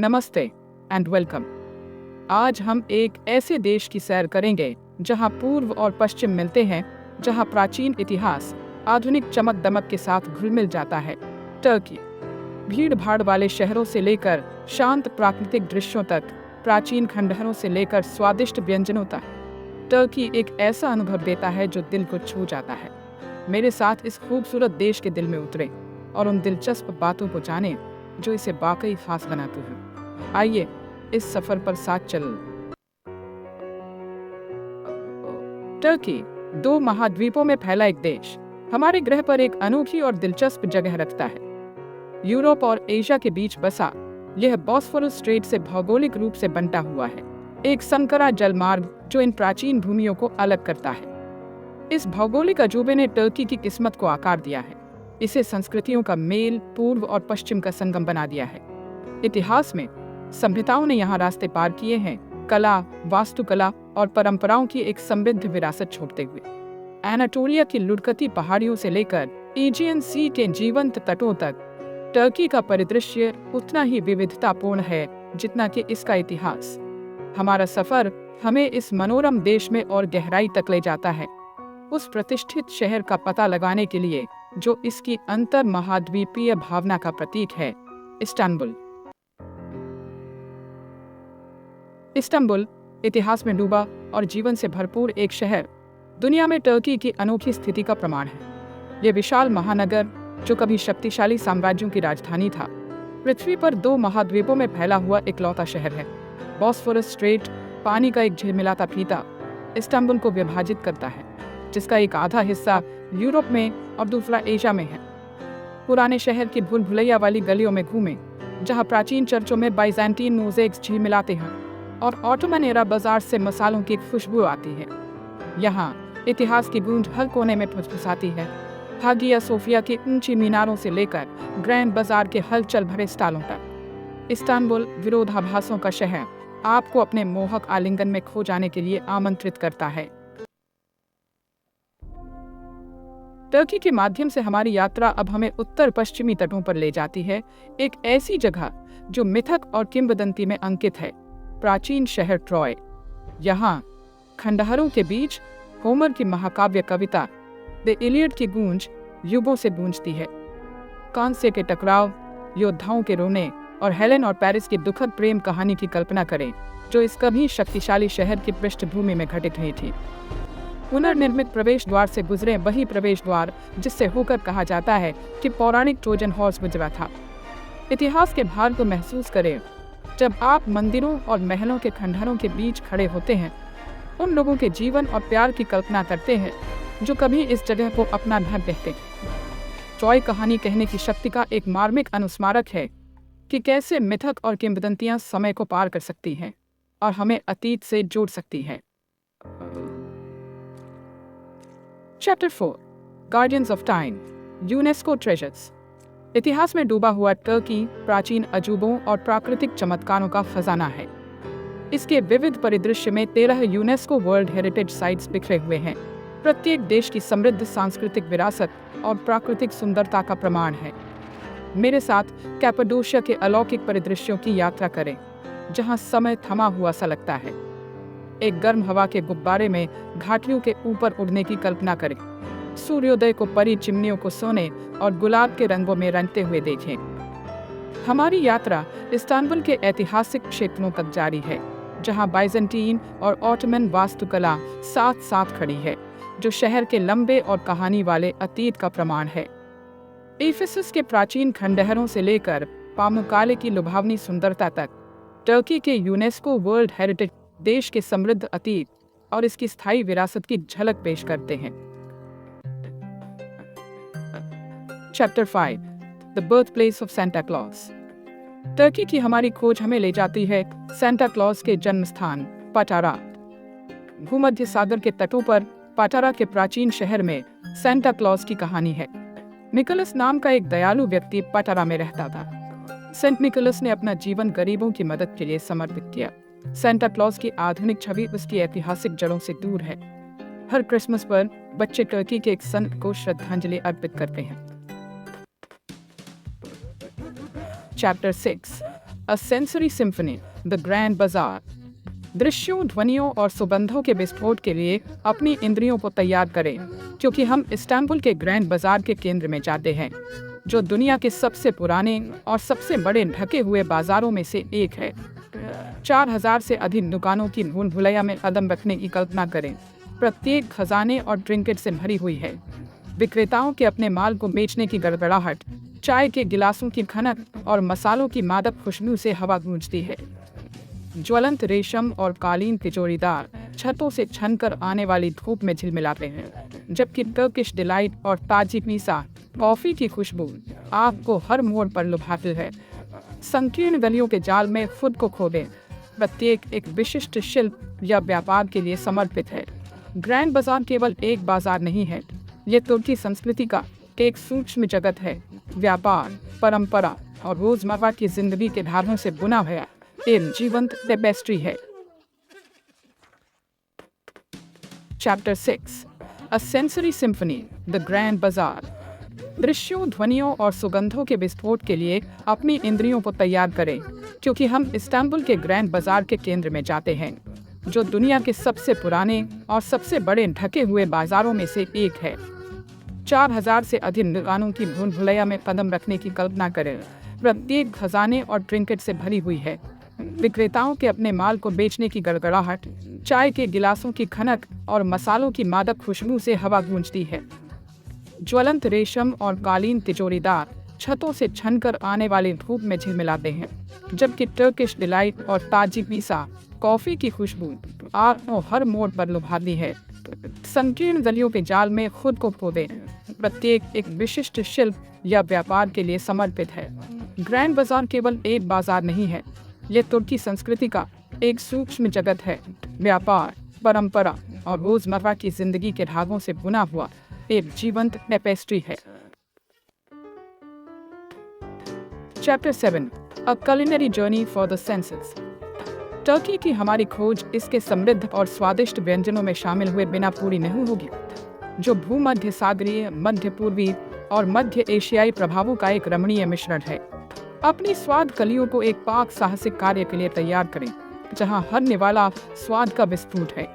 नमस्ते and welcome. आज हम एक ऐसे देश की सैर करेंगे जहां पूर्व और पश्चिम मिलते हैं, जहां प्राचीन इतिहास आधुनिक चमक दमक के साथ घुल मिल जाता है। टर्की। भीड़ भाड़ वाले शहरों से लेकर शांत प्राकृतिक दृश्यों तक, प्राचीन खंडहरों से लेकर स्वादिष्ट व्यंजनों तक, टर्की एक ऐसा अनुभव देता है जो दिल को छू जाता है। मेरे साथ इस खूबसूरत देश के दिल में उतरे और उन दिलचस्प बातों को जाने जो इसे वाकई खास बनाती हैं। आइए इस सफर पर साथ चल। टर्की 2 महाद्वीपों में फैला एक देश हमारे ग्रह पर एक अनोखी और दिलचस्प जगह रखता है। यूरोप और एशिया के बीच बसा यह बॉस्फोरस स्ट्रेट से भौगोलिक रूप से बंटा हुआ है, एक संकरा जलमार्ग जो इन प्राचीन भूमियों को अलग करता है। इस भौगोलिक अजूबे ने टर्की की किस्मत को आकार दिया है। इसे संस्कृतियों का मेल, पूर्व और पश्चिम का संगम बना दिया है। इतिहास में सभ्यताओं ने यहाँ रास्ते पार किए हैं, कला, वास्तुकला और परंपराओं की एक समृद्ध विरासत छोड़ते हुए। एनाटोलिया की लुढ़कती पहाड़ियों से लेकर एजियन सी के जीवंत तटों तक, टर्की का परिदृश्य उतना ही विविधतापूर्ण है जितना कि इसका इतिहास। हमारा सफर हमें इस मनोरम देश में और गहराई तक ले जाता है, उस प्रतिष्ठित शहर का पता लगाने के लिए जो इसकी अंतर महाद्वीपीय भावना का प्रतीक है, इस्तांबुल। इस्तांबुल इतिहास में डूबा और जीवन से भरपूर एक शहर, दुनिया में टर्की की अनोखी स्थिति का प्रमाण है। यह विशाल महानगर जो कभी शक्तिशाली साम्राज्यों की राजधानी था, पृथ्वी पर 2 महाद्वीपों में फैला हुआ इकलौता शहर है। बॉस्फोरस स्ट्रेट, पानी का एक झिलमिलाता फीता, इस्तांबुल को विभाजित करता है, जिसका एक आधा हिस्सा यूरोप में और दूसरा एशिया में है। पुराने शहर की भूल भुलैया वाली गलियों में घूमें, जहां प्राचीन चर्चों में बाइजेंटीन मोज़ेक्स झिलमिलाते हैं और ऑटोमन एरा बाजार से मसालों की खुशबू आती है। यहाँ इतिहास की गूंज हर कोने में फुसफुसाती है। हागिया सोफिया की ऊंची मीनारों से लेकर ग्रैंड बाजार के हलचल भरे स्टॉलों तक, इस्तांबुल विरोधाभासों का शहर आपको अपने मोहक आलिंगन में खो जाने के लिए आमंत्रित करता है। टर्की के माध्यम से हमारी यात्रा अब हमें उत्तर पश्चिमी तटों पर ले जाती है, एक ऐसी जगह जो मिथक और किंवदंती में अंकित है, प्राचीन शहर ट्रॉय। यहाँ खंडहरों के बीच होमर की महाकाव्य कविता द इलियड की गूंज युगों से गूंजती है। कांस्य के टकराव, योद्धाओं के रोने और हेलेन और पेरिस की दुखद प्रेम कहानी की कल्पना करें, जो इस कभी शक्तिशाली शहर की पृष्ठभूमि में घटित हुई थी। पुनर्निर्मित प्रवेश द्वार से गुजरे वही प्रवेश द्वार जिससे होकर कहा जाता है कि पौराणिक ट्रोजन हॉर्स गुजरा था। इतिहास के भार को महसूस करें जब आप मंदिरों और महलों के खंडहरों के बीच खड़े होते हैं, उन लोगों के जीवन और प्यार की कल्पना करते हैं जो कभी इस जगह को अपना घर कहते। ट्रॉय कहानी कहने की शक्ति का एक मार्मिक अनुस्मारक है कि कैसे मिथक और किंवदंतियां समय को पार कर सकती हैं और हमें अतीत से जोड़ सकती हैं। Chapter 4 guardians of time, UNESCO treasures. इतिहास में डूबा हुआ टर्की प्राचीन अजूबों और प्राकृतिक चमत्कारों का खजाना है। इसके विविध परिदृश्य में 13 यूनेस्को वर्ल्ड हेरिटेज साइट्स बिखरे हुए हैं। प्रत्येक देश की समृद्ध सांस्कृतिक विरासत और प्राकृतिक सुंदरता का प्रमाण है। मेरे साथ कैपाडोशिया के अलौकिक परिदृश्यों की यात्रा करें, जहां समय थमा हुआ सा लगता है। एक गर्म हवा के गुब्बारे में घाटियों के ऊपर उड़ने की कल्पना करें, सूर्योदय को परी चिमनियों को सोने और गुलाब के रंगों में रंगते हुए देखें। हमारी यात्रा इस्तांबुल के ऐतिहासिक क्षेत्रों तक जारी है, जहां बाइजेंटीन और ऑटोमन वास्तुकला साथ साथ खड़ी है, जो शहर के लंबे और कहानी वाले अतीत का प्रमाण है। एफेसस के प्राचीन खंडहरों से लेकर पामुक्काले की लुभावनी सुंदरता तक, टर्की के यूनेस्को वर्ल्ड हेरिटेज देश के समृद्ध अतीत और इसकी स्थायी विरासत की झलक पेश करते हैं। Chapter 5 the birth place of Santa Claus. Turkey की हमारी खोज हमें ले जाती है सेंटा क्लॉज के जन्म स्थान पटारा। भूमध्य सागर के तटों पर पटारा के प्राचीन शहर में सेंटा क्लॉज की कहानी है। निकोलस नाम का एक दयालु व्यक्ति पटारा में रहता था। सेंट निकोलस ने अपना जीवन गरीबों की मदद के लिए समर्पित किया। सेंटा क्लॉज की आधुनिक छवि उसकी ऐतिहासिक जड़ों से दूर है। हर क्रिसमस पर बच्चे टर्की के एक संत को श्रद्धांजलि अर्पित करते हैं। Chapter 6 a sensory symphony, the grand बाजार। दृश्यों, ध्वनियों और सुगंधों के विस्फोट के लिए अपनी इंद्रियों को तैयार करें, क्योंकि हम इस्तांबुल के ग्रैंड बाजार के केंद्र में जाते हैं, जो दुनिया के सबसे पुराने और सबसे बड़े ढके हुए बाजारों में से एक है। 4000 से अधिक दुकानों की भूल भुलैया में कदम रखने की कल्पना करें। प्रत्येक खजाने और ट्रिंकेट से भरी हुई है। विक्रेताओं के अपने माल को बेचने की गड़गड़ाहट, चाय के गिलासों की खनक और मसालों की मादक खुशबू से हवा गूंजती है। ज्वलंत रेशम और कालीन तिजोरीदार छतों से छनकर आने वाली धूप में झिलमिलाते हैं, जबकि टर्किश डिलाइट और ताजी पीसा कॉफी की खुशबू आपको हर मोड़ पर लुभाती है। संकीर्ण गलियों के जाल में खुद को खो दें। प्रत्येक एक विशिष्ट शिल्प या व्यापार के लिए समर्पित है। ग्रैंड बाजार केवल एक बाजार नहीं है, ये तुर्की संस्कृति का एक सूक्ष्म जगत है। व्यापार, परंपरा और रोजमर्रा की जिंदगी के धारों से बुना हुआ एक जीवंत टेपेस्ट्री है। Chapter 6, a sensory symphony, the grand बाजार। दृश्यों, ध्वनियों और सुगंधों के विस्फोट के लिए अपनी इंद्रियों को तैयार करें, क्योंकि हम इस्तांबुल के ग्रैंड बाजार के केंद्र में जाते हैं, जो दुनिया के सबसे पुराने और सबसे बड़े ढके हुए बाजारों में से एक है। 4000 से अधिक दुकानों की भूल भुलैया में कदम रखने की कल्पना करें। प्रत्येक खजाने और ट्रिंकेट से भरी हुई है। विक्रेताओं के अपने माल को बेचने की गड़गड़ाहट, चाय के गिलासों की खनक और मसालों की मादक खुशबू से हवा गूंजती है। ज्वलंत रेशम और कालीन तिजोरीदार छतों से छनकर आने वाली धूप में झिलमिलाते हैं, जबकि टर्किश डिलाइट और ताजी पीसा कॉफी की खुशबू आपको हर मोड़ पर लुभाती है। संकीर्ण गलियों के जाल में खुद को खो दें। प्रत्येक एक विशिष्ट शिल्प या व्यापार के लिए समर्पित है। ग्रैंड बाजार केवल एक बाजार नहीं है, ये तुर्की संस्कृति का एक सूक्ष्म जगत है। व्यापार, परंपरा और रोजमर्रा की जिंदगी के धागों से बुना हुआ एक जीवंत टेपेस्ट्री है। Chapter 7, a culinary journey for the senses. Turkey की हमारी खोज इसके समृद्ध और स्वादिष्ट व्यंजनों में शामिल हुए बिना पूरी नहीं होगी, जो भूमध्य सागरीय, मध्य पूर्वी और मध्य एशियाई प्रभावों का एक रमणीय मिश्रण है। अपनी स्वाद कलियों को एक पाक साहसिक कार्य के लिए तैयार करें, जहां हर निवाला स्वाद का विस्फोट है।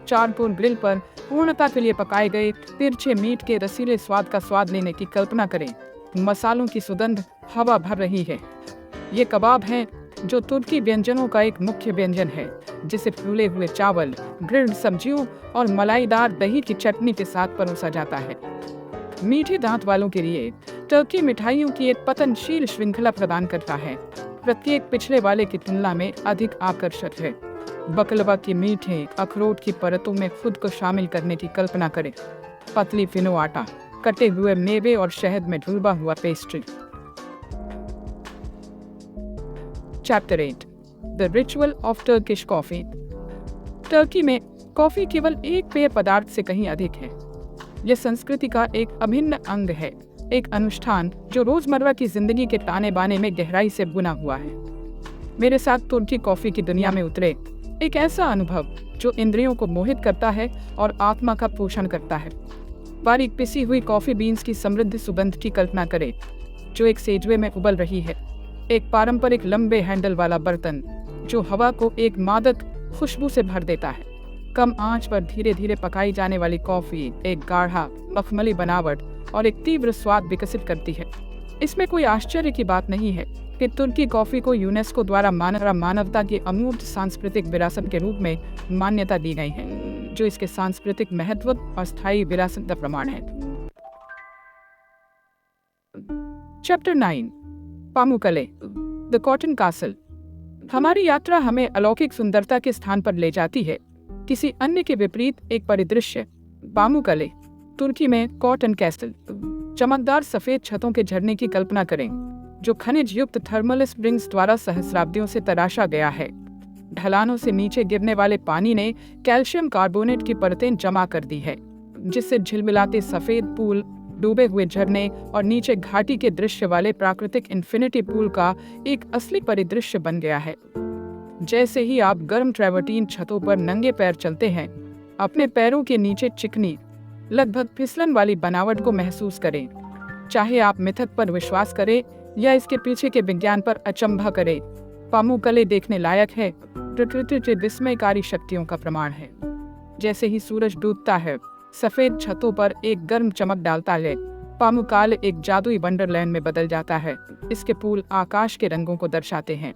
चारकोल ग्रिल पर पूर्णता के लिए पकाए गए तिरछे मीट के रसीले स्वाद का स्वाद लेने की कल्पना करें। मसालों की सुगंध हवा भर रही है। ये कबाब हैं, जो तुर्की व्यंजनों का एक मुख्य व्यंजन है, जिसे फूले हुए चावल, ग्रिल्ड सब्जियों और मलाईदार दही की चटनी के साथ परोसा जाता है। मीठे दांत वालों के लिए टर्की मिठाइयों की एक पतनशील श्रृंखला प्रदान करता है। प्रत्येक पिछले वाले की तुलना में अधिक आकर्षक है। बकलवा की मीठे अखरोट की परतों में खुद को शामिल करने की कल्पना करें। पतली फिनो आटा, कटे हुए मेवे और शहद में डूबा हुआ pastry. Chapter 8, the ritual of Turkish coffee. Turkey में कॉफी केवल एक पेय पदार्थ से कहीं अधिक है। यह संस्कृति का एक अभिन्न अंग है, एक अनुष्ठान जो रोजमर्रा की जिंदगी के ताने बाने में गहराई से बुना हुआ है। मेरे साथ तुर्की कॉफी की दुनिया में उतरे, एक ऐसा अनुभव जो इंद्रियों को मोहित करता है और आत्मा का पोषण करता है। बारीक पिसी हुई कॉफी बीन्स की समृद्ध सुगंध की कल्पना करें, जो एक सेजवे में उबल रही है। एक पारंपरिक लंबे हैंडल वाला बर्तन जो हवा को एक मादक खुशबू से भर देता है। कम आंच पर धीरे धीरे पकाई जाने वाली कॉफी एक गाढ़ा मखमली बनावट और एक तीव्र स्वाद विकसित करती है। इसमें कोई आश्चर्य की बात नहीं है कि तुर्की कॉफी को यूनेस्को द्वारा मानवता की अमूर्त सांस्कृतिक विरासत के रूप में मान्यता दी गई है, जो इसके सांस्कृतिक महत्व और स्थायी विरासत का प्रमाण है। Chapter 9, पामुक्कले, the cotton castle. हमारी यात्रा हमें अलौकिक सुंदरता के स्थान पर ले जाती है। किसी अन्य के विपरीत एक परिदृश्य। पामुक्कले, तुर्की में कॉटन कैसल। चमकदार सफेद छतों के झरने की कल्पना करें, जो खनिज युक्त थर्मल स्प्रिंग्स द्वारा सहस्राब्दियों से तराशा गया है। ढलानों से नीचे गिरने वाले पानी ने कैल्शियम कार्बोनेट की परतें जमा कर दी है, जिससे झिलमिलाते सफेद पूल, डूबे हुए झरने और नीचे घाटी के दृश्य वाले प्राकृतिक इन्फिनिटी पूल का एक असली परिदृश्य बन गया है। जैसे ही आप गर्म ट्रैवर्टीन छतों पर नंगे पैर चलते हैं, अपने पैरों के नीचे चिकनी, लगभग फिसलन वाली बनावट को महसूस करें। चाहे आप मिथक पर विश्वास करें या इसके पीछे के विज्ञान पर अचंभा करें, पामुकले देखने लायक है, प्रकृति के विस्मयकारी शक्तियों का प्रमाण है। जैसे ही सूरज डूबता है, सफेद छतों पर एक गर्म चमक डालता है, पामुकाल एक जादुई वंडरलैंड में बदल जाता है। इसके फूल आकाश के रंगों को दर्शाते हैं।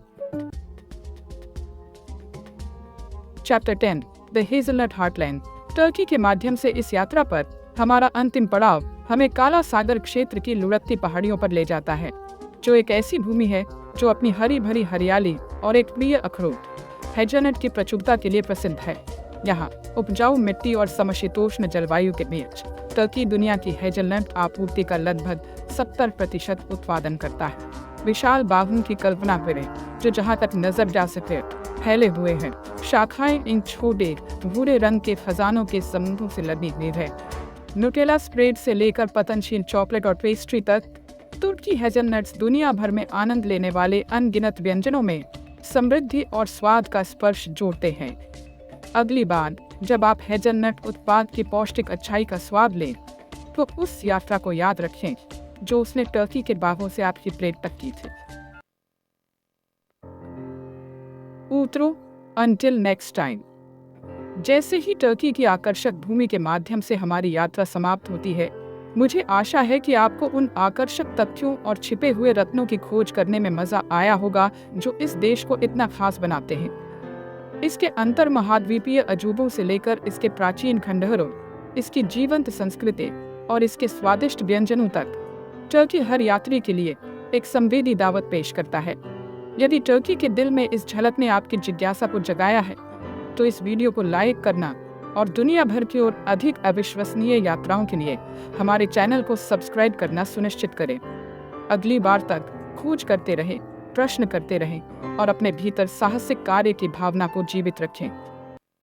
Chapter 10 the hazelnut heartland. Turkey के माध्यम से इस यात्रा पर हमारा अंतिम पड़ाव हमें काला सागर क्षेत्र की लुढ़कती पहाड़ियों पर ले जाता है, जो एक ऐसी भूमि है जो अपनी हरी भरी हरियाली और एक प्रिय अखरोट हेज़लनट की प्रचुरता के लिए प्रसिद्ध है। यहाँ उपजाऊ मिट्टी और समशीतोष्ण जलवायु के बीच टर्की दुनिया की हेज़लनट आपूर्ति का लगभग 70% उत्पादन करता है। विशाल बागों की कल्पना करें जो जहाँ तक नजर जा सके फैले हुए हैं। शाखाएं इन छोटे भूरे रंग के खजानों के समूहों से लदी हुई है। न्यूटेला स्प्रेड से लेकर पतनशील चॉकलेट और पेस्ट्री तक, तुर्की हेज़लनट्स दुनिया भर में आनंद लेने वाले अनगिनत व्यंजनों में समृद्धि और स्वाद का स्पर्श जोड़ते हैं। अगली बार जब आप हेज़लनट उत्पाद की पौष्टिक अच्छाई का स्वाद लें, तो उस यात्रा को याद रखें जो उसने टर्की के बागों से आपकी प्लेट तक की थी। उतरो अंटिल नेक्स्ट टाइम। जैसे ही टर्की की आकर्षक भूमि के माध्यम से हमारी यात्रा समाप्त होती है, मुझे आशा है कि आपको उन आकर्षक तथ्यों और छिपे हुए रत्नों की खोज करने में मजा आया होगा जो इस देश को इतना खास बनाते हैं। इसके अंतर महाद्वीपीय अजूबों से लेकर इसके प्राचीन खंडहरों, इसकी जीवंत संस्कृति और इसके स्वादिष्ट व्यंजनों तक, टर्की हर यात्री के लिए एक संवेदी दावत पेश करता है। यदि टर्की के दिल में इस झलक ने आपकी जिज्ञासा को जगाया है, तो इस वीडियो को लाइक करना और दुनिया भर की और अधिक अविश्वसनीय यात्राओं के लिए हमारे चैनल को सब्सक्राइब करना सुनिश्चित करें। अगली बार तक खोज करते रहें, प्रश्न करते रहें और अपने भीतर साहसिक कार्य की भावना को जीवित रखें।